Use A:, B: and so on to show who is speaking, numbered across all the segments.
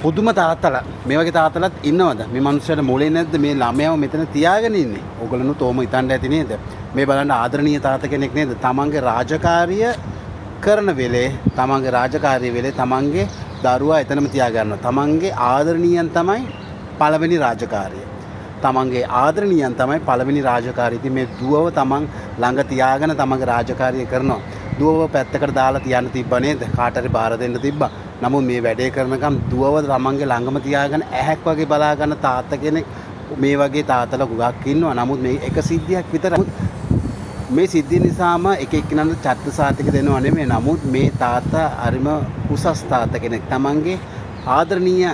A: පුදුම තාත්තලා මේ වගේ තාත්තලාත් ඉන්නවද? මේ මිනිස්සුන්ට මොලේ නැද්ද මේ ළමයාව මෙතන තියාගෙන ඉන්නේ? ඕගොල්ලෝ තෝම හිතන්න ඇති නේද? මේ බලන්න ආදරණීය තාත්තා කෙනෙක් නේද? තමන්ගේ රාජකාරිය කරන වෙලේ, තමන්ගේ රාජකාරිය වෙලේ තමන්ගේ දරුවා එතනම තියා ගන්නවා. තමන්ගේ ආදරණීයන් තමයි පළවෙනි රාජකාරිය. තමන්ගේ ආදරණීයන් තමයි පළවෙනි රාජකාරිය. ඉතින් මේ දුවව තමන් ළඟ තියාගෙන තමන්ගේ රාජකාරිය කරනවා. දුවව පැත්තකට දාලා තියන්න තිබ්බා නේද? කාට හරි බාර දෙන්න තිබ්බා. නමුත් මේ වැඩේ කරනකම් දුවව තමන්ගේ ළඟම තියාගෙන ඇහැක් වගේ බලා ගන්න තාත්තා කෙනෙක් මේ වගේ තාත්තලා ගොඩක් ඉන්නවා. නමුත් මේ එක සිද්ධියක් විතර මේ සිද්ධිය නිසාම එක එක්කෙනාට චත්ත සාතික දෙනවා නෙමෙයි. නමුත් මේ තාත්තා අරිම උසස් තාත්තා කෙනෙක්. තමන්ගේ ආදරණීය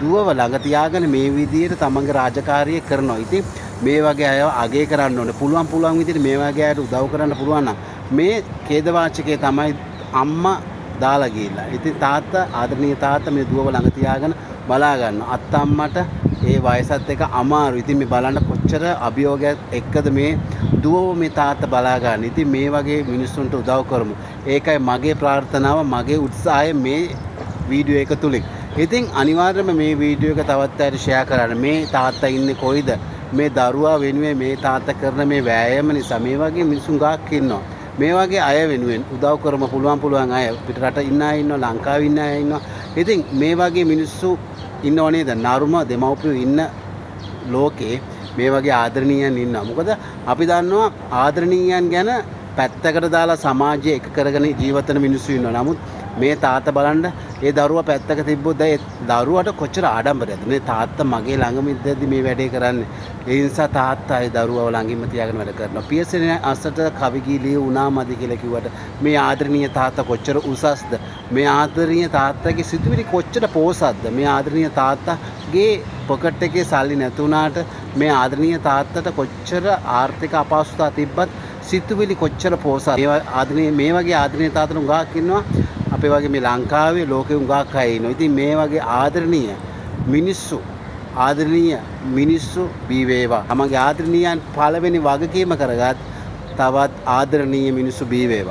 A: දුවව ළඟ තියාගෙන මේ විදිහට තමන්ගේ රාජකාරිය කරනවා. ඉතින් මේ වගේ අයව අගය කරන්න ඕනේ. පුළුවන් විදිහට මේ වගේ අයට උදව් කරන්න පුළුවන් නම් මේ ඛේදවාචකයේ තමයි අම්මා දාලා ගිහිල්ලා. ඉතින් තාත්තා ආදරණීය තාත්තා මේ දුවව ළඟ තියාගෙන බලා ගන්නවා. අත්තම්මට ඒ වයසත් එක්ක අමාරු. ඉතින් මේ බලන්න කොච්චර අභියෝගයක් එක්කද මේ දුවව මේ තාත්තා බලා ගන්න. ඉතින් මේ වගේ මිනිස්සුන්ට උදව් කරමු. ඒකයි මගේ ප්‍රාර්ථනාව, මගේ උත්සාහය මේ වීඩියෝ එක තුලින්. ඉතින් අනිවාර්යයෙන්ම මේ වීඩියෝ එක තවත් අයට ෂෙයා කරන්න. මේ තාත්තා ඉන්නේ කොයිද? මේ දරුවා වෙනුවෙන් මේ තාත්තා කරන මේ වෑයම නිසා මේ වගේ මිනිසුන් ගාක් ඉන්නවා. මේ වගේ අය වෙනුවෙන් උදව් කරම පුළුවන් අය පිටරට ඉන්න අය ඉන්නවා, ලංකාවේ ඉන්න අය ඉන්නවා. ඉතින් මේ වගේ මිනිස්සු ඉන්නව නේද? නරුම දෙමව්පියෝ ඉන්න ලෝකේ මේ වගේ ආදරණීයයන් ඉන්නවා. මොකද අපි දන්නවා ආදරණීයයන් ගැන පැත්තකට දාලා සමාජය එක කරගෙන ජීවත් වෙන මිනිස්සු ඉන්නවා. නමුත් මේ තාත්තා බලන්න ඒ දරුවා පැත්තක තිබ්බොත් ඒ දරුවාට කොච්චර ආඩම්බරයක්ද? මේ තාත්තා මගේ ළඟම ඉඳද්දි මේ වැඩේ කරන්නේ. ඒ නිසා තාත්තා ඒ දරුවව ළඟින්ම තියාගෙන වැඩ කරනවා. පියසෙන අසට කවි ගීලිය උනාමදි කියලා කිව්වට මේ ආදරණීය තාත්තා කොච්චර උසස්ද? මේ ආදරණීය තාත්තගේ සිතුවිලි කොච්චර පෝසත්ද? මේ ආදරණීය තාත්තගේ පොකට් එකේ සල්ලි නැතුණාට මේ ආදරණීය තාත්තට කොච්චර ආර්ථික අපහසුතා තිබ්බත් සිතුවිලි කොච්චර පෝසත්. මේ වගේ ආදරණීය තාත්තලා උගාක් ඉන්නවා. අපේ වගේ මේ ලංකාවේ ලෝකෙ උගාක් අය ඉන්නවා. ඉතින් මේ වගේ ආදරණීය මිනිස්සු බී වේවා. තමන්ගේ ආදරණීයයන් පළවෙනි වගකීම කරගත් තවත් ආදරණීය මිනිස්සු බී වේවා.